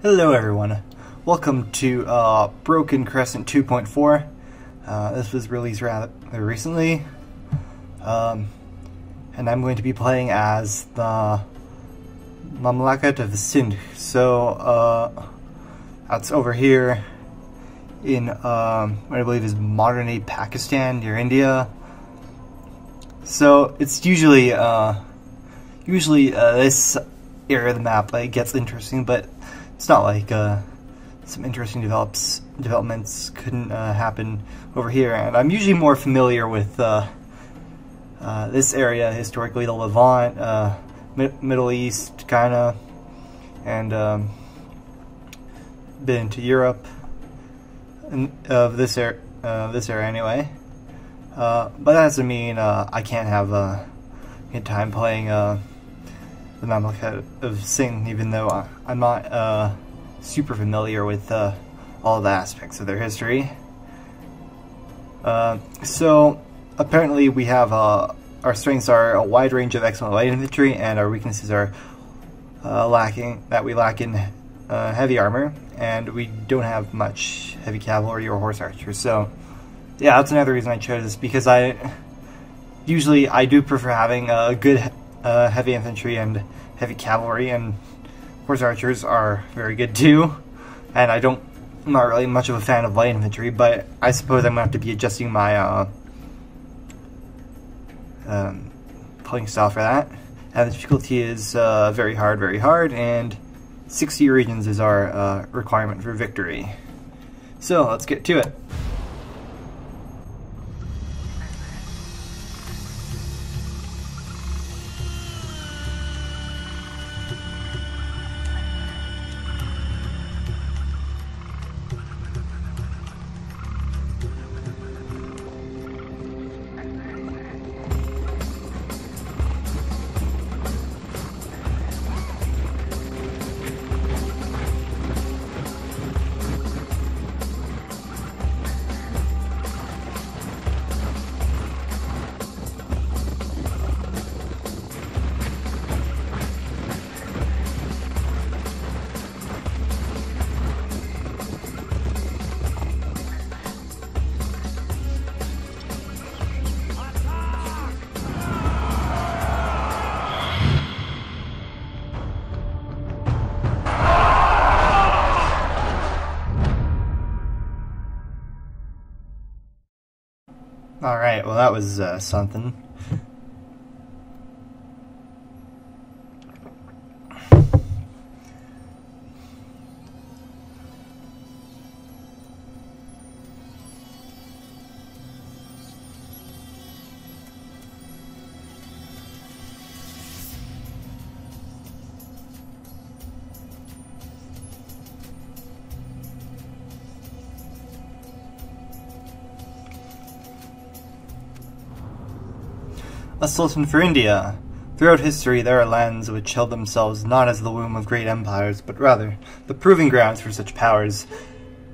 Hello everyone, welcome to Broken Crescent 2.4. This was released rather recently, and I'm going to be playing as the Mamlakat of Sindh. So that's over here in what I believe is modern-day Pakistan near India. So it's usually this area of the map gets interesting, but it's not like some interesting developments couldn't happen over here. And I'm usually more familiar with this area historically, the Levant, Middle East, kinda, and been to Europe of this area anyway. But that doesn't mean I can't have a good time playing the Mamlakat of Sindh, even though I'm not super familiar with all the aspects of their history. So apparently we have our strengths are a wide range of excellent light infantry, and our weaknesses are we lack in heavy armor, and we don't have much heavy cavalry or horse archers. So yeah, that's another reason I chose this, because I do prefer having a good heavy infantry and heavy cavalry, and horse archers are very good too. And I'm not really much of a fan of light infantry, but I suppose I'm going to have to be adjusting my playing style for that. And the difficulty is very hard, and 60 regions is our requirement for victory. So let's get to it. Alright, well that was something. A sultan for India. Throughout history, there are lands which held themselves not as the womb of great empires, but rather the proving grounds for such powers.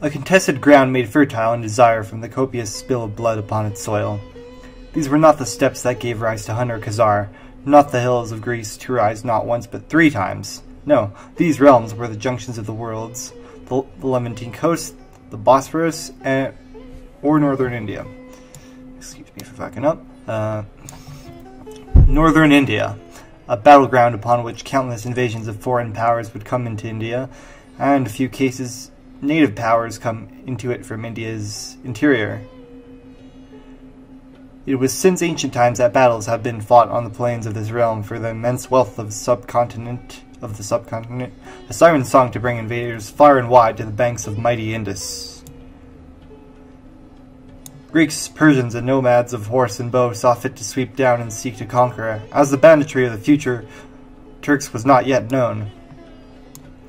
A contested ground made fertile in desire from the copious spill of blood upon its soil. These were not the steppes that gave rise to Hun or Khazar, not the hills of Greece to rise not once but 3 times. No, these realms were the junctions of the worlds, the Levantine coast, the Bosphorus, or northern India. Excuse me for fucking up. Northern India, a battleground upon which countless invasions of foreign powers would come into India, and in a few cases native powers come into it from India's interior. It was since ancient times that battles have been fought on the plains of this realm for the immense wealth of the subcontinent, a siren song to bring invaders far and wide to the banks of mighty Indus. Greeks, Persians, and nomads of horse and bow saw fit to sweep down and seek to conquer, as the banditry of the future Turks was not yet known.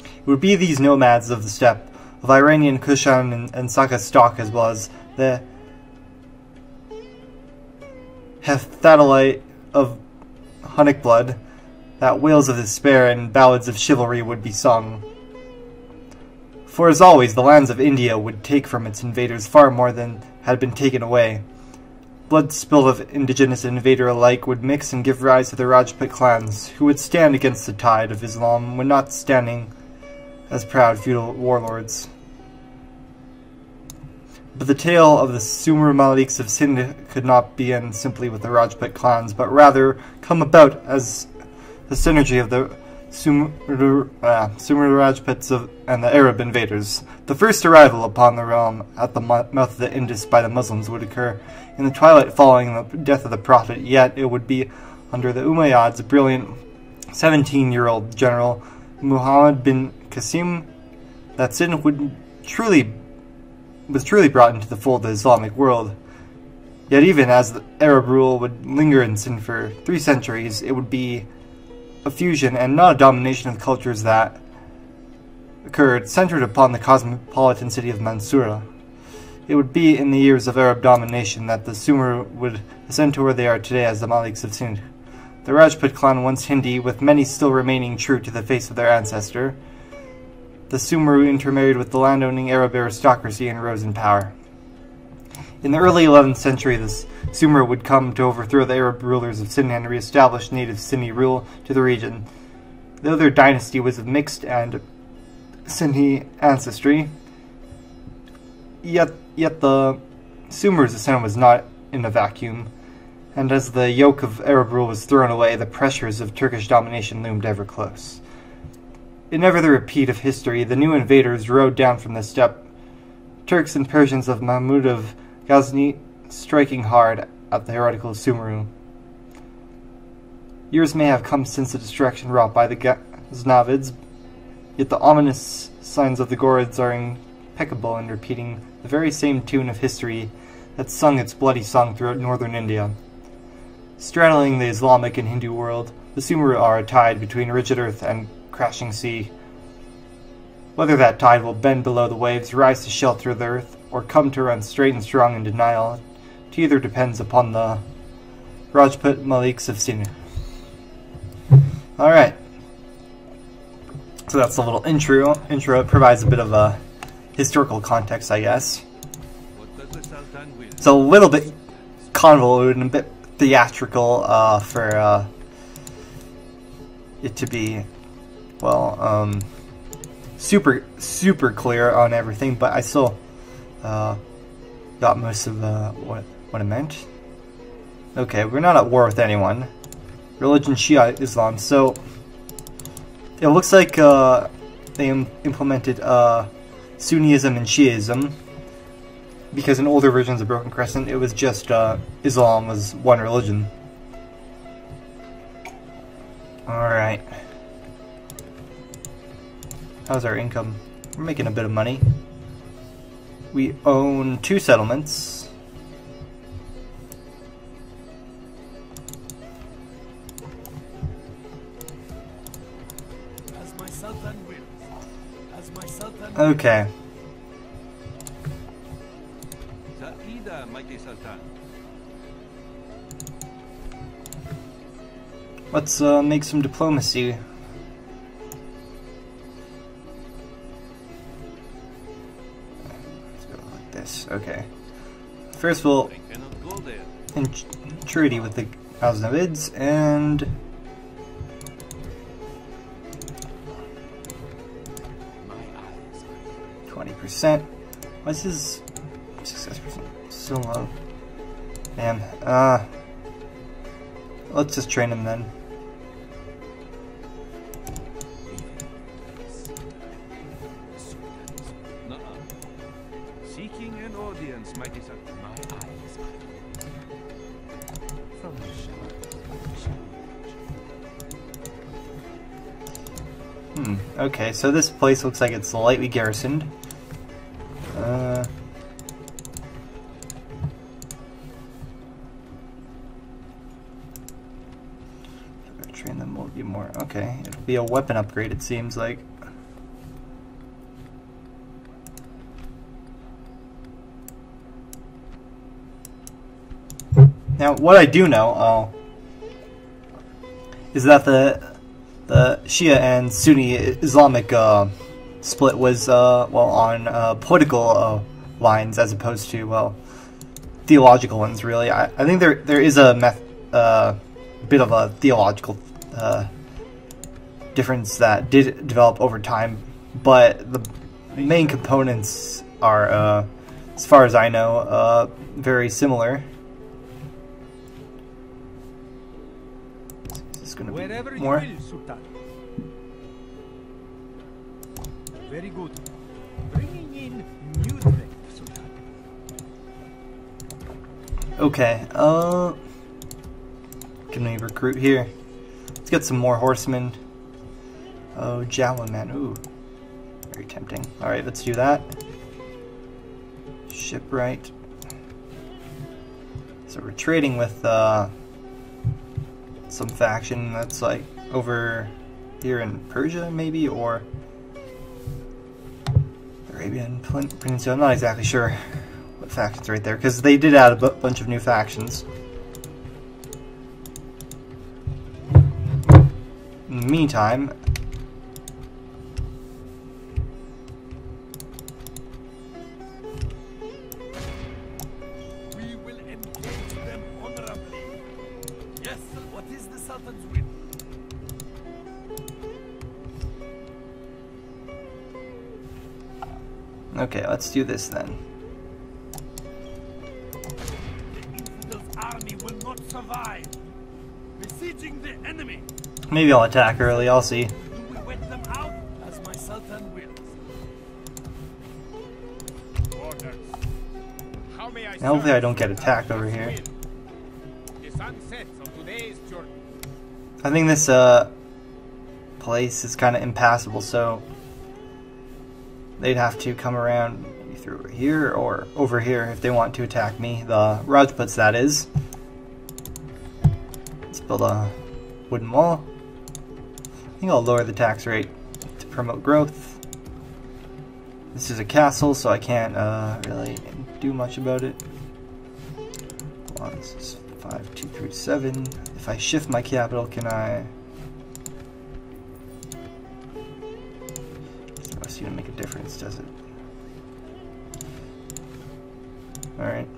It would be these nomads of the steppe, of Iranian, Kushan, and Sakha stock, as well as the Heptatolite of Hunnic blood, that wails of despair and ballads of chivalry would be sung. For as always, the lands of India would take from its invaders far more than had been taken away. Blood spilled of indigenous and invader alike would mix and give rise to the Rajput clans, who would stand against the tide of Islam when not standing as proud feudal warlords. But the tale of the Sumer Mamlaks of Sindh could not begin simply with the Rajput clans, but rather come about as the synergy of the Sumer Rajputs and the Arab invaders. The first arrival upon the realm at the mouth of the Indus by the Muslims would occur in the twilight following the death of the Prophet, yet it would be under the Umayyads' brilliant 17-year-old general Muhammad bin Qasim that Sindh was truly brought into the fold of the Islamic world. Yet even as the Arab rule would linger in Sindh for 3 centuries, it would be a fusion and not a domination of the cultures that occurred, centered upon the cosmopolitan city of Mansoura. It would be in the years of Arab domination that the Sumer would ascend to where they are today as the Mamlaks of Sindh. The Rajput clan, once Hindi, with many still remaining true to the face of their ancestor, the Sumer intermarried with the landowning Arab aristocracy and rose in power. In the early 11th century, the Sumer would come to overthrow the Arab rulers of Sindh and re-establish native Sindhi rule to the region. Though their dynasty was of mixed and Sindhi ancestry, yet the Sumer's ascent was not in a vacuum, and as the yoke of Arab rule was thrown away, the pressures of Turkish domination loomed ever close. In ever the repeat of history, the new invaders rode down from the steppe, Turks and Persians of Mahmud of Ghazni striking hard at the heretical Sumeru. Years may have come since the destruction wrought by the Ghaznavids, yet the ominous signs of the Ghurids are impeccable in repeating the very same tune of history that sung its bloody song throughout northern India. Straddling the Islamic and Hindu world, the Sumer are a tide between rigid earth and crashing sea. Whether that tide will bend below the waves, rise to shelter the earth, or come to run straight and strong in denial, to either depends upon the Rajput Mamlaks of Sindh. Alright. So that's a little intro. It provides a bit of a historical context, I guess. It's a little bit convoluted and a bit theatrical for it to be, well, super clear on everything, but I still got most of what it meant. Okay, we're not at war with anyone. Religion Shia Islam, so it looks like they implemented Sunnism and Shiism, because in older versions of Broken Crescent it was just Islam was one religion. Alright. How's our income? We're making a bit of money. We own 2 settlements. Okay. Let's make some diplomacy. Let's go like this. Okay. First we'll treaty with the Ghaznavids and 20%. What's his success percent so low? Man, let's just train him then. Seeking an audience, mighty son. My eyes from the shadows. Okay, so this place looks like it's lightly garrisoned. Train them will be more. Okay, it'll be a weapon upgrade, it seems like. Now, what I do know is that the Shia and Sunni Islamic split was well on political lines as opposed to, well, theological ones. Really, I think there is a bit of a theological difference that did develop over time but the main components are, as far as I know, very similar. Is this going to be more? You will, Sultan. Very good. Bringing in new threat, Sultan. Okay, can we recruit here? Let's get some more horsemen. Oh, Javelin Man, ooh. Very tempting. Alright, let's do that. Shipwright. So we're trading with, some faction that's like over here in Persia, maybe, or Arabian Peninsula. I'm not exactly sure what faction's right there, because they did add a bunch of new factions. In the meantime, We will engage them honorably. Yes, what is the Sultan's will? okay, let's do this then. The Infidel's army will not survive. Besieging the enemy. Maybe I'll attack early, I'll see. Do we wet them out as my Sultan wills? Orders. How may I Hopefully I serve? don't get attacked over here. The sun sets on today's journey. I think this place is kind of impassable, so they'd have to come around maybe through here or over here if they want to attack me. The Rajputs, that is. Let's build a wooden wall. I think I'll lower the tax rate to promote growth. This is a castle, so I can't really do much about it. Hold on, this is 5237. If I shift my capital, can I? Doesn't seem to make a difference, does it? Alright.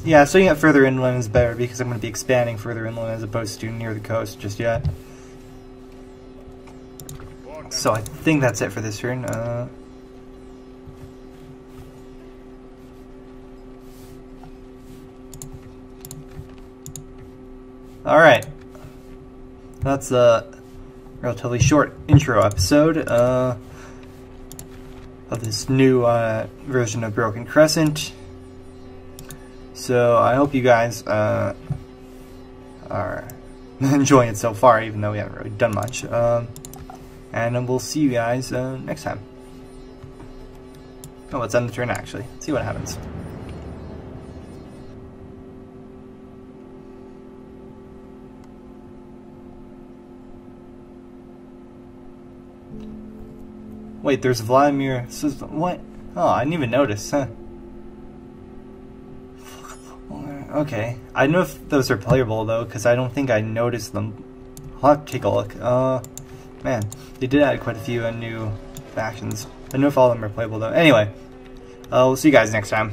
Yeah, so you get further inland is better because I'm going to be expanding further inland as opposed to near the coast just yet. So I think that's it for this turn. Alright. That's a relatively short intro episode of this new version of Broken Crescent. So I hope you guys are enjoying it so far, even though we haven't really done much. And we'll see you guys next time. Oh, let's end the turn actually. See what happens. Wait, there's Vladimir. What? Oh, I didn't even notice. Huh. Okay, I don't know if those are playable though, because I don't think I noticed them. I'll have to take a look. Man, they did add quite a few new factions. I don't know if all of them are playable though. Anyway, we'll see you guys next time.